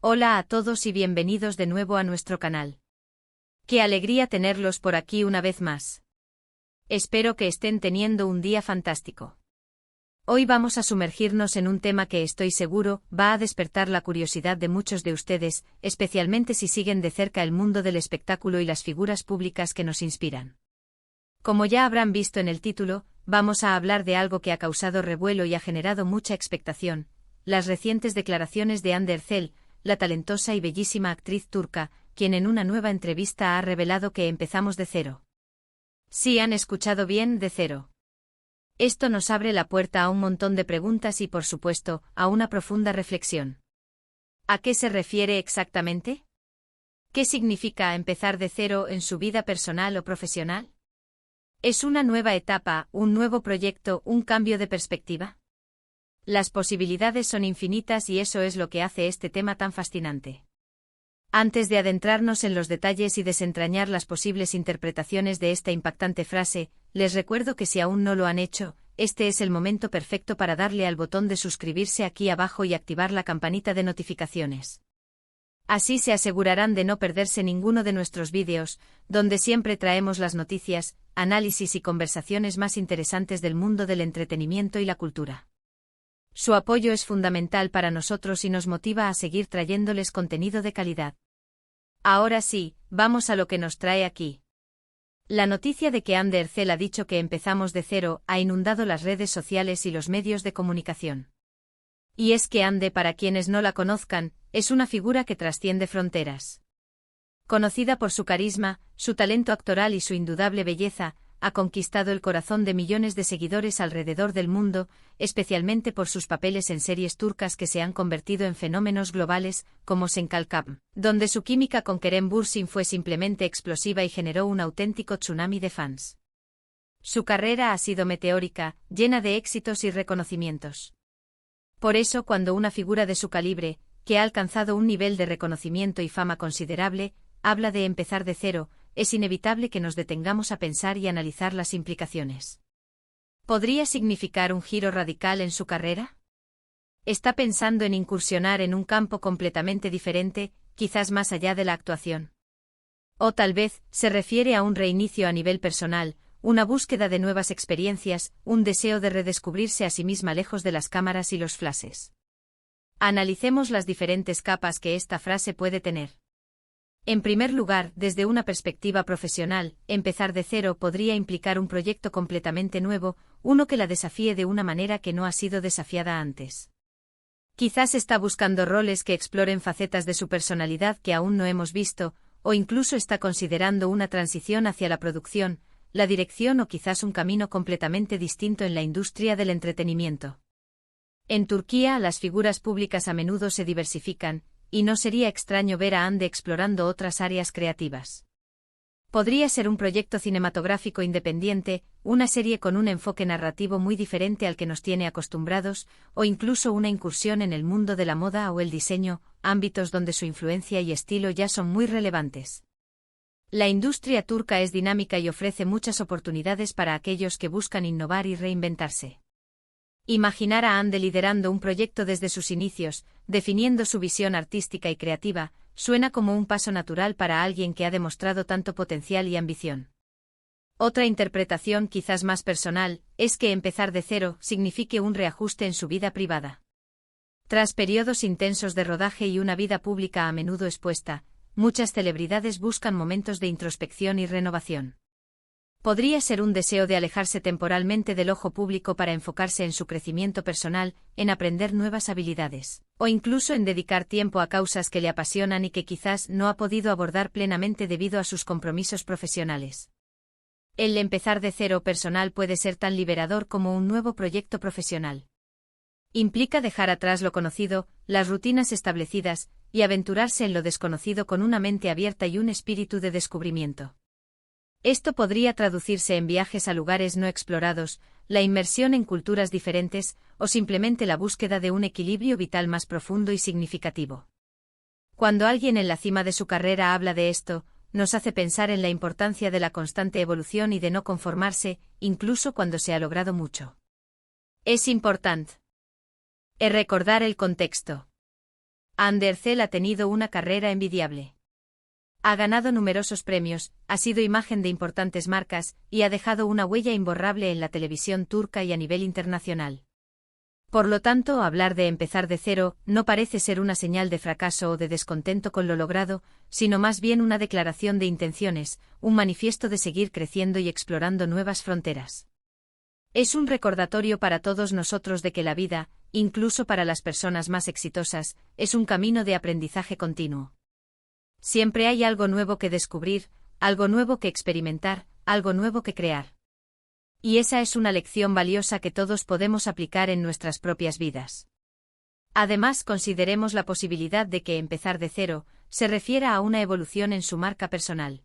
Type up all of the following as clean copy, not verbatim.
Hola a todos y bienvenidos de nuevo a nuestro canal. Qué alegría tenerlos por aquí una vez más. Espero que estén teniendo un día fantástico. Hoy vamos a sumergirnos en un tema que estoy seguro va a despertar la curiosidad de muchos de ustedes, especialmente si siguen de cerca el mundo del espectáculo y las figuras públicas que nos inspiran. Como ya habrán visto en el título, vamos a hablar de algo que ha causado revuelo y ha generado mucha expectación: las recientes declaraciones de Hande Erçel, la talentosa y bellísima actriz turca, quien en una nueva entrevista ha revelado que empezamos de cero. Sí, han escuchado bien, de cero. Esto nos abre la puerta a un montón de preguntas y, por supuesto, a una profunda reflexión. ¿A qué se refiere exactamente? ¿Qué significa empezar de cero en su vida personal o profesional? ¿Es una nueva etapa, un nuevo proyecto, un cambio de perspectiva? Las posibilidades son infinitas y eso es lo que hace este tema tan fascinante. Antes de adentrarnos en los detalles y desentrañar las posibles interpretaciones de esta impactante frase, les recuerdo que si aún no lo han hecho, este es el momento perfecto para darle al botón de suscribirse aquí abajo y activar la campanita de notificaciones. Así se asegurarán de no perderse ninguno de nuestros vídeos, donde siempre traemos las noticias, análisis y conversaciones más interesantes del mundo del entretenimiento y la cultura. Su apoyo es fundamental para nosotros y nos motiva a seguir trayéndoles contenido de calidad. Ahora sí, vamos a lo que nos trae aquí. La noticia de que Hande Erçel ha dicho que empezamos de cero ha inundado las redes sociales y los medios de comunicación. Y es que Hande, para quienes no la conozcan, es una figura que trasciende fronteras. Conocida por su carisma, su talento actoral y su indudable belleza, ha conquistado el corazón de millones de seguidores alrededor del mundo, especialmente por sus papeles en series turcas que se han convertido en fenómenos globales, como Senkalkam, donde su química con Kerem Bürsin fue simplemente explosiva y generó un auténtico tsunami de fans. Su carrera ha sido meteórica, llena de éxitos y reconocimientos. Por eso, cuando una figura de su calibre, que ha alcanzado un nivel de reconocimiento y fama considerable, habla de empezar de cero, es inevitable que nos detengamos a pensar y analizar las implicaciones. ¿Podría significar un giro radical en su carrera? ¿Está pensando en incursionar en un campo completamente diferente, quizás más allá de la actuación? O tal vez, se refiere a un reinicio a nivel personal, una búsqueda de nuevas experiencias, un deseo de redescubrirse a sí misma lejos de las cámaras y los flashes. Analicemos las diferentes capas que esta frase puede tener. En primer lugar, desde una perspectiva profesional, empezar de cero podría implicar un proyecto completamente nuevo, uno que la desafíe de una manera que no ha sido desafiada antes. Quizás está buscando roles que exploren facetas de su personalidad que aún no hemos visto, o incluso está considerando una transición hacia la producción, la dirección o quizás un camino completamente distinto en la industria del entretenimiento. En Turquía, las figuras públicas a menudo se diversifican, y no sería extraño ver a Hande explorando otras áreas creativas. Podría ser un proyecto cinematográfico independiente, una serie con un enfoque narrativo muy diferente al que nos tiene acostumbrados, o incluso una incursión en el mundo de la moda o el diseño, ámbitos donde su influencia y estilo ya son muy relevantes. La industria turca es dinámica y ofrece muchas oportunidades para aquellos que buscan innovar y reinventarse. Imaginar a Hande liderando un proyecto desde sus inicios, definiendo su visión artística y creativa, suena como un paso natural para alguien que ha demostrado tanto potencial y ambición. Otra interpretación, quizás más personal, es que empezar de cero signifique un reajuste en su vida privada. Tras periodos intensos de rodaje y una vida pública a menudo expuesta, muchas celebridades buscan momentos de introspección y renovación. Podría ser un deseo de alejarse temporalmente del ojo público para enfocarse en su crecimiento personal, en aprender nuevas habilidades, o incluso en dedicar tiempo a causas que le apasionan y que quizás no ha podido abordar plenamente debido a sus compromisos profesionales. El empezar de cero personal puede ser tan liberador como un nuevo proyecto profesional. Implica dejar atrás lo conocido, las rutinas establecidas, y aventurarse en lo desconocido con una mente abierta y un espíritu de descubrimiento. Esto podría traducirse en viajes a lugares no explorados, la inmersión en culturas diferentes, o simplemente la búsqueda de un equilibrio vital más profundo y significativo. Cuando alguien en la cima de su carrera habla de esto, nos hace pensar en la importancia de la constante evolución y de no conformarse, incluso cuando se ha logrado mucho. Es importante recordar el contexto. Andercel ha tenido una carrera envidiable. Ha ganado numerosos premios, ha sido imagen de importantes marcas, y ha dejado una huella imborrable en la televisión turca y a nivel internacional. Por lo tanto, hablar de empezar de cero no parece ser una señal de fracaso o de descontento con lo logrado, sino más bien una declaración de intenciones, un manifiesto de seguir creciendo y explorando nuevas fronteras. Es un recordatorio para todos nosotros de que la vida, incluso para las personas más exitosas, es un camino de aprendizaje continuo. Siempre hay algo nuevo que descubrir, algo nuevo que experimentar, algo nuevo que crear. Y esa es una lección valiosa que todos podemos aplicar en nuestras propias vidas. Además, consideremos la posibilidad de que empezar de cero se refiera a una evolución en su marca personal.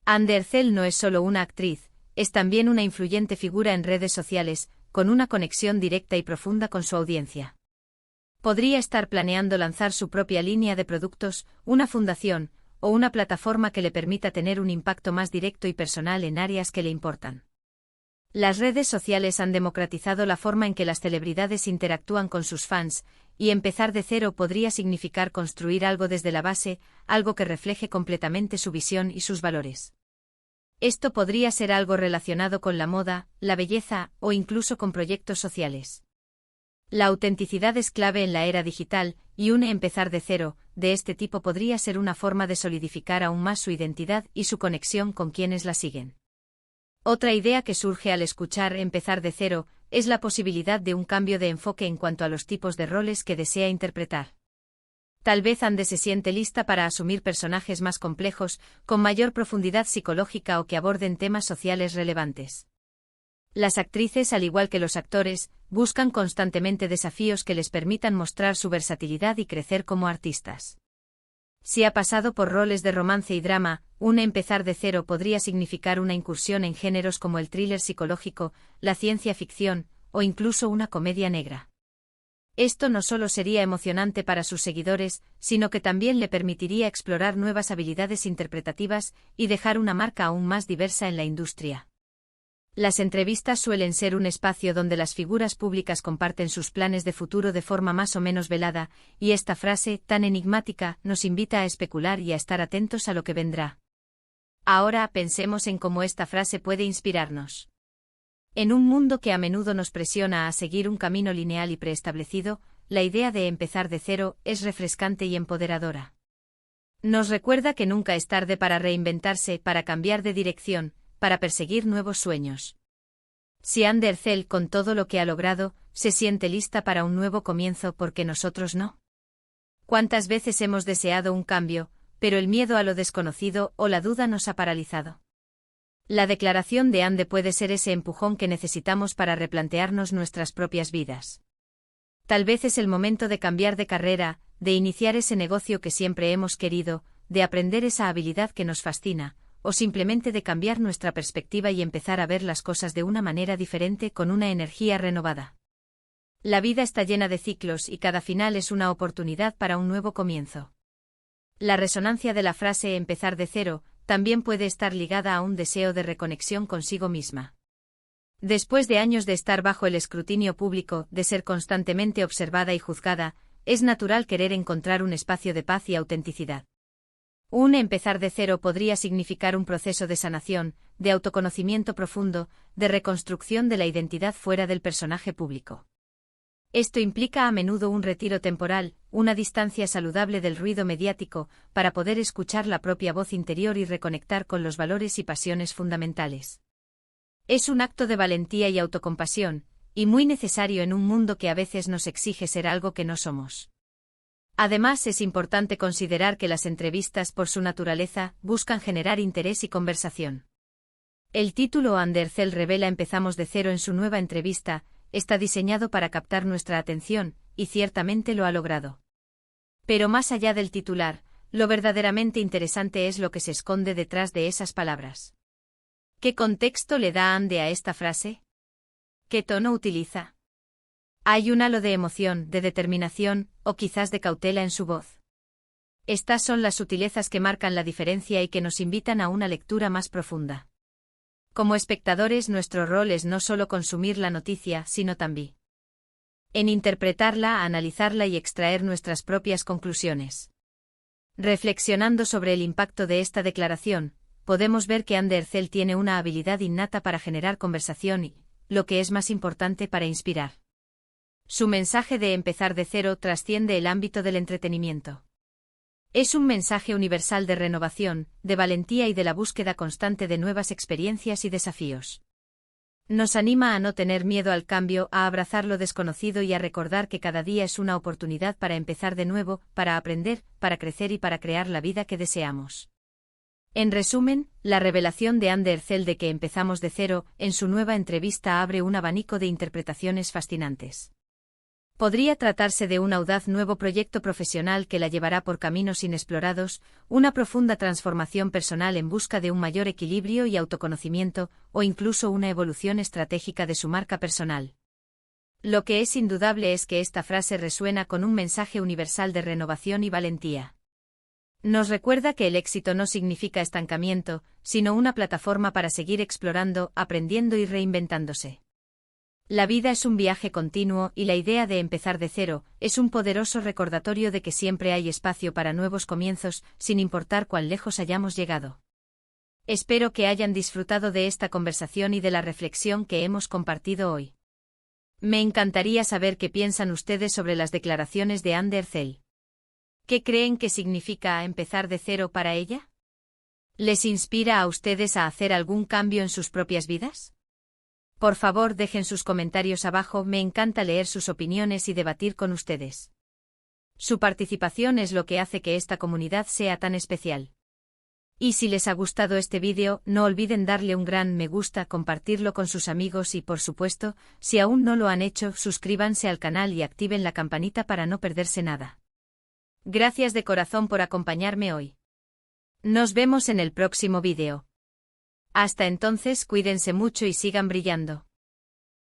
Andercel no es solo una actriz, es también una influyente figura en redes sociales, con una conexión directa y profunda con su audiencia. Podría estar planeando lanzar su propia línea de productos, una fundación, o una plataforma que le permita tener un impacto más directo y personal en áreas que le importan. Las redes sociales han democratizado la forma en que las celebridades interactúan con sus fans, y empezar de cero podría significar construir algo desde la base, algo que refleje completamente su visión y sus valores. Esto podría ser algo relacionado con la moda, la belleza o incluso con proyectos sociales. La autenticidad es clave en la era digital, y un empezar de cero de este tipo podría ser una forma de solidificar aún más su identidad y su conexión con quienes la siguen. Otra idea que surge al escuchar empezar de cero es la posibilidad de un cambio de enfoque en cuanto a los tipos de roles que desea interpretar. Tal vez Ande se siente lista para asumir personajes más complejos, con mayor profundidad psicológica o que aborden temas sociales relevantes. Las actrices, al igual que los actores, buscan constantemente desafíos que les permitan mostrar su versatilidad y crecer como artistas. Si ha pasado por roles de romance y drama, un empezar de cero podría significar una incursión en géneros como el thriller psicológico, la ciencia ficción, o incluso una comedia negra. Esto no solo sería emocionante para sus seguidores, sino que también le permitiría explorar nuevas habilidades interpretativas y dejar una marca aún más diversa en la industria. Las entrevistas suelen ser un espacio donde las figuras públicas comparten sus planes de futuro de forma más o menos velada, y esta frase, tan enigmática, nos invita a especular y a estar atentos a lo que vendrá. Ahora pensemos en cómo esta frase puede inspirarnos. En un mundo que a menudo nos presiona a seguir un camino lineal y preestablecido, la idea de empezar de cero es refrescante y empoderadora. Nos recuerda que nunca es tarde para reinventarse, para cambiar de dirección, para perseguir nuevos sueños. Si Andercel, con todo lo que ha logrado, se siente lista para un nuevo comienzo, ¿por qué nosotros no? ¿Cuántas veces hemos deseado un cambio, pero el miedo a lo desconocido o la duda nos ha paralizado? La declaración de Ande puede ser ese empujón que necesitamos para replantearnos nuestras propias vidas. Tal vez es el momento de cambiar de carrera, de iniciar ese negocio que siempre hemos querido, de aprender esa habilidad que nos fascina, o simplemente de cambiar nuestra perspectiva y empezar a ver las cosas de una manera diferente, con una energía renovada. La vida está llena de ciclos y cada final es una oportunidad para un nuevo comienzo. La resonancia de la frase empezar de cero también puede estar ligada a un deseo de reconexión consigo misma. Después de años de estar bajo el escrutinio público, de ser constantemente observada y juzgada, es natural querer encontrar un espacio de paz y autenticidad. Un empezar de cero podría significar un proceso de sanación, de autoconocimiento profundo, de reconstrucción de la identidad fuera del personaje público. Esto implica a menudo un retiro temporal, una distancia saludable del ruido mediático, para poder escuchar la propia voz interior y reconectar con los valores y pasiones fundamentales. Es un acto de valentía y autocompasión, y muy necesario en un mundo que a veces nos exige ser algo que no somos. Además, es importante considerar que las entrevistas, por su naturaleza, buscan generar interés y conversación. El título Andercel revela empezamos de cero en su nueva entrevista, está diseñado para captar nuestra atención, y ciertamente lo ha logrado. Pero más allá del titular, lo verdaderamente interesante es lo que se esconde detrás de esas palabras. ¿Qué contexto le da Ande a esta frase? ¿Qué tono utiliza? Hay un halo de emoción, de determinación, o quizás de cautela en su voz. Estas son las sutilezas que marcan la diferencia y que nos invitan a una lectura más profunda. Como espectadores, nuestro rol es no solo consumir la noticia, sino también en interpretarla, analizarla y extraer nuestras propias conclusiones. Reflexionando sobre el impacto de esta declaración, podemos ver que Andercel tiene una habilidad innata para generar conversación y, lo que es más importante, para inspirar. Su mensaje de empezar de cero trasciende el ámbito del entretenimiento. Es un mensaje universal de renovación, de valentía y de la búsqueda constante de nuevas experiencias y desafíos. Nos anima a no tener miedo al cambio, a abrazar lo desconocido y a recordar que cada día es una oportunidad para empezar de nuevo, para aprender, para crecer y para crear la vida que deseamos. En resumen, la revelación de Andercel de que empezamos de cero, en su nueva entrevista abre un abanico de interpretaciones fascinantes. Podría tratarse de un audaz nuevo proyecto profesional que la llevará por caminos inexplorados, una profunda transformación personal en busca de un mayor equilibrio y autoconocimiento, o incluso una evolución estratégica de su marca personal. Lo que es indudable es que esta frase resuena con un mensaje universal de renovación y valentía. Nos recuerda que el éxito no significa estancamiento, sino una plataforma para seguir explorando, aprendiendo y reinventándose. La vida es un viaje continuo y la idea de empezar de cero es un poderoso recordatorio de que siempre hay espacio para nuevos comienzos, sin importar cuán lejos hayamos llegado. Espero que hayan disfrutado de esta conversación y de la reflexión que hemos compartido hoy. Me encantaría saber qué piensan ustedes sobre las declaraciones de Andercel. ¿Qué creen que significa empezar de cero para ella? ¿Les inspira a ustedes a hacer algún cambio en sus propias vidas? Por favor, dejen sus comentarios abajo, me encanta leer sus opiniones y debatir con ustedes. Su participación es lo que hace que esta comunidad sea tan especial. Y si les ha gustado este vídeo, no olviden darle un gran me gusta, compartirlo con sus amigos y, por supuesto, si aún no lo han hecho, suscríbanse al canal y activen la campanita para no perderse nada. Gracias de corazón por acompañarme hoy. Nos vemos en el próximo vídeo. Hasta entonces, cuídense mucho y sigan brillando.